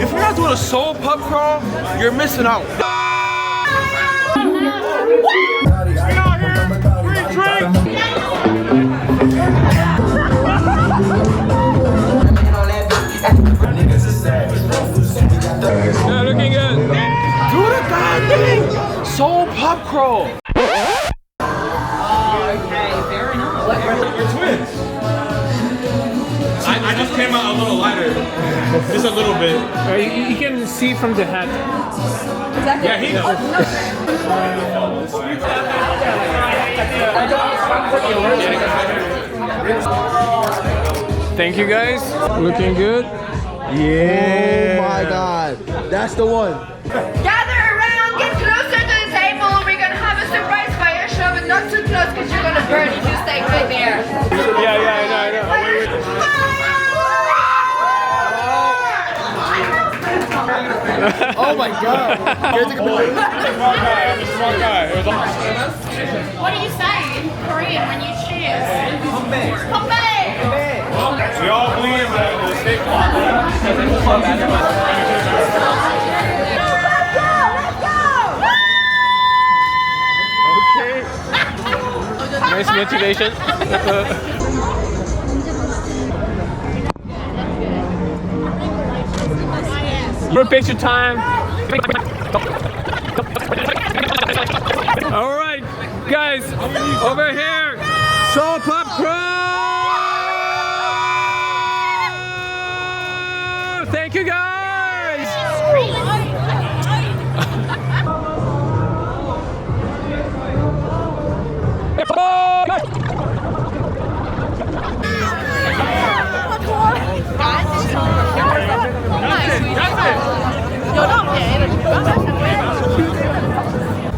If you're not doing a soul pub crawl, you're missing out. Yeah, looking good. Do the goddamn soul pub crawl. Okay, fair enough. We're twins. I just came out a little lighter. Just a little bit. You can see from the hat. Yeah, he knows. Thank you guys. Looking good. Yeah. Oh my God, that's the one. Gather around, get closer to the table. We're gonna have a surprise fire show, but not too close because you're gonna burn if you stay right there. Yeah, I know. Wait. Oh my God. Smart guy. It was awesome. What do you say in Korean when you cheers? Pombe! We all believe in the steak Okay. Nice motivation. More picture time. All right, guys, over here. Soul Pub Crawl. Thank you, guys.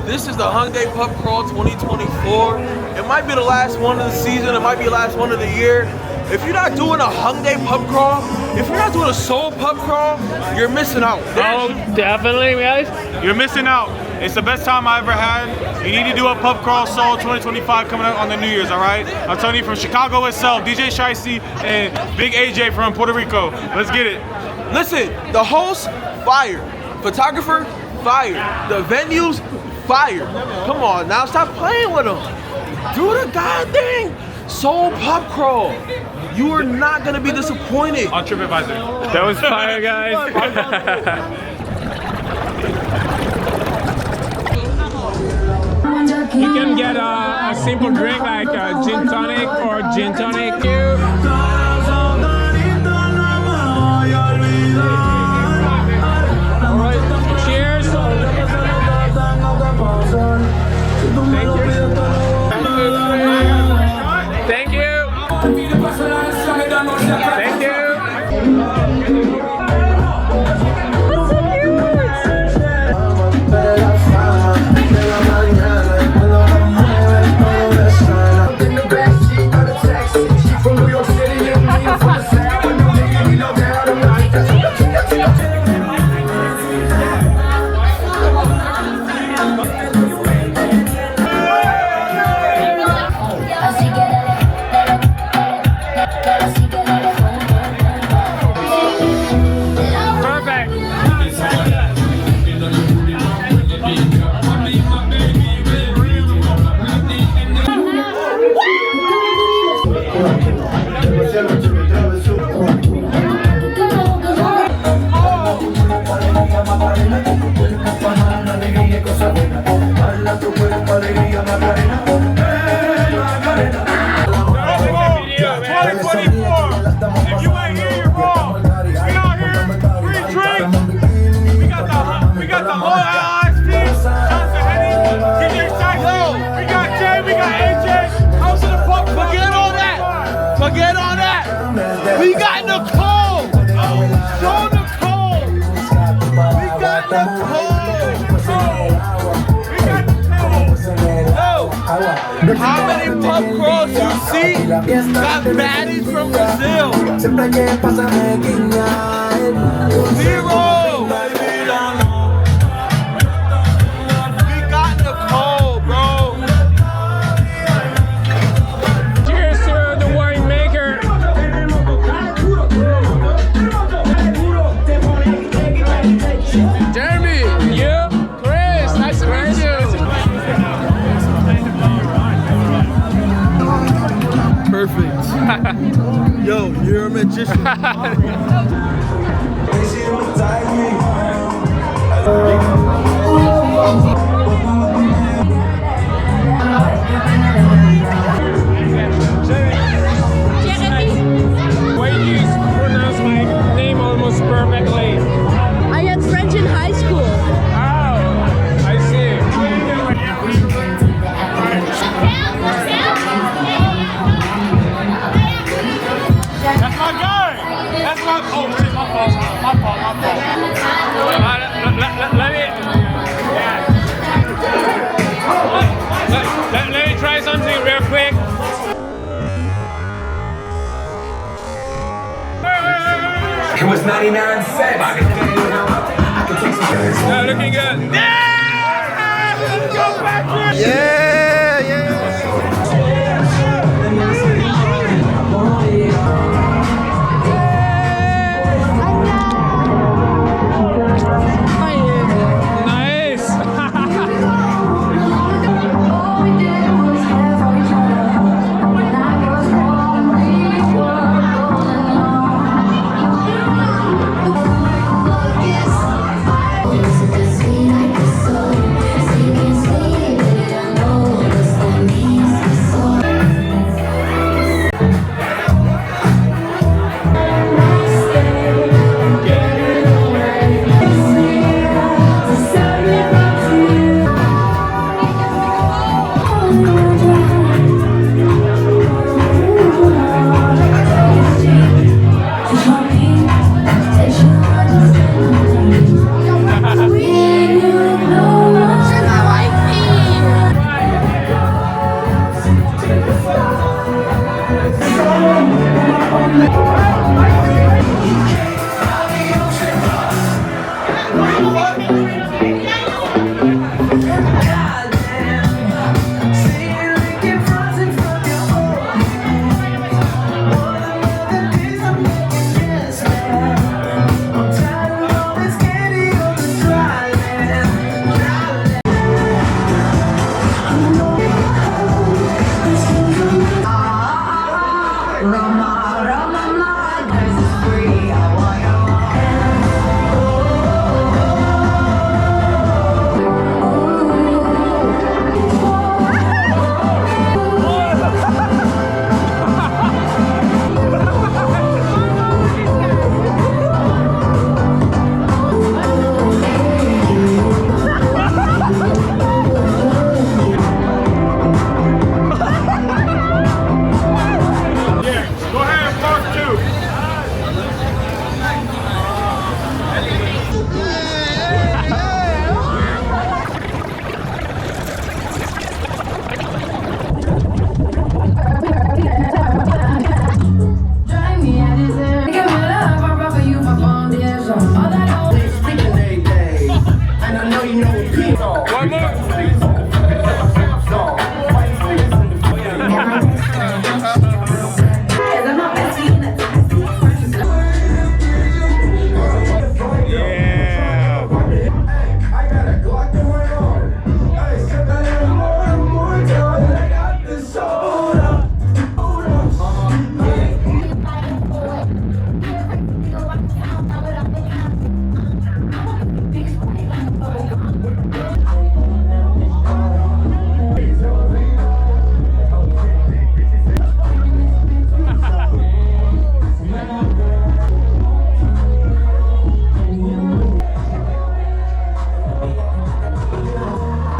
This is the Hyundai Pub Crawl 2024. It might be the last one of the season. It might be the last one of the year. If you're not doing a Hyundai Pub Crawl, if you're not doing a Soul Pub Crawl, you're missing out. Oh, definitely, guys. You're missing out. It's the best time I ever had. You need to do a pub crawl Soul 2025 coming up on the New Year's, all right? I'm telling you, from Chicago itself, DJ Shicey and Big AJ from Puerto Rico. Let's get it. Listen, the host, fire. Photographer, fire. The venues, fire. Come on now, stop playing with them. Do the goddamn Soul Pub Crawl. You are not gonna be disappointed. On TripAdvisor. That was fire, guys. You can get a simple drink like a gin tonic or gin tonic. Alright, cheers. Thank you. Thank you. Forget all that. We got Nicole. Show Nicole. We got Nicole. How many pub crawls you see? Got baddies from Brazil. 0. We got Nicole, bro. Cheers to the winemaker. Jeremy. You? Chris. Nice to meet you. Perfect. Yo, you're a magician. Why do you pronounce my name almost perfectly? I had French in high school. Oh, I see. That's my guy. That's my. Oh shit, my fault. My fault. Let me try something real quick. It was 99 cents. I can take some. Looking good. Yeah! Let's go back here. Yeah, yeah. Nice.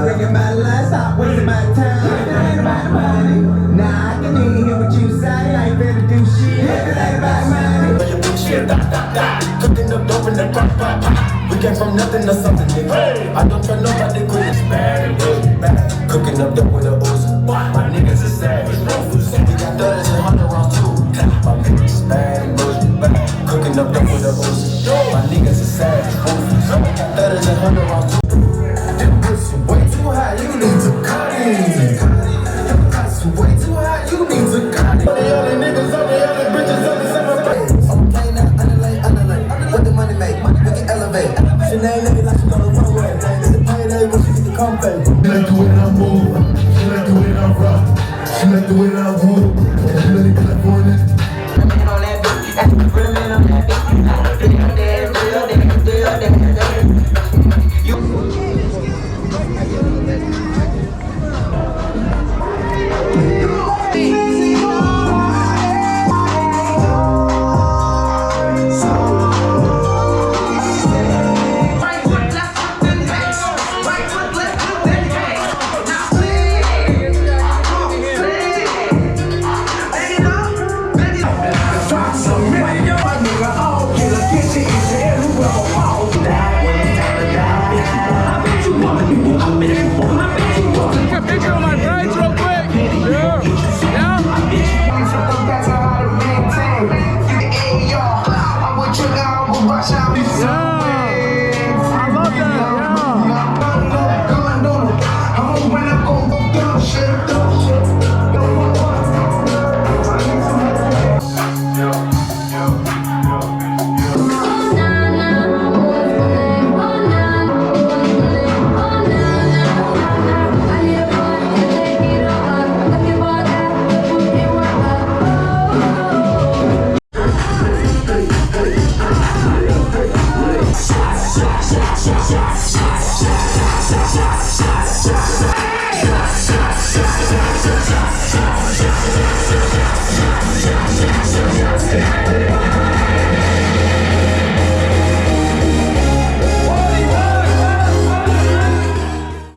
Taking my life, stop wasting my time. If it ain't about money, nah, I can even hear what you say. I ain't better do shit if it ain't about money. Shit, cooking up dope in the crock pot. We came from nothing to something, nigga. I don't trust nobody, quit it's bad. Cooking up dope with a Uzi. My niggas is savage. We got 30s and 100 rounds too. My niggas is bad. Cooking up dope with a Uzi. My niggas is savage. 30s and 100 rounds too. Way too high, you need to cut it. That's way too high, you need to cut it. All the other niggas, all the other bitches, all the same place. I'm playing that underlay. What the money make? We can elevate. elevate. Sinead like she on the runway. It's a payday when she get the comfort. She like the way that I move. She like the way that I rock. She like the way that I move.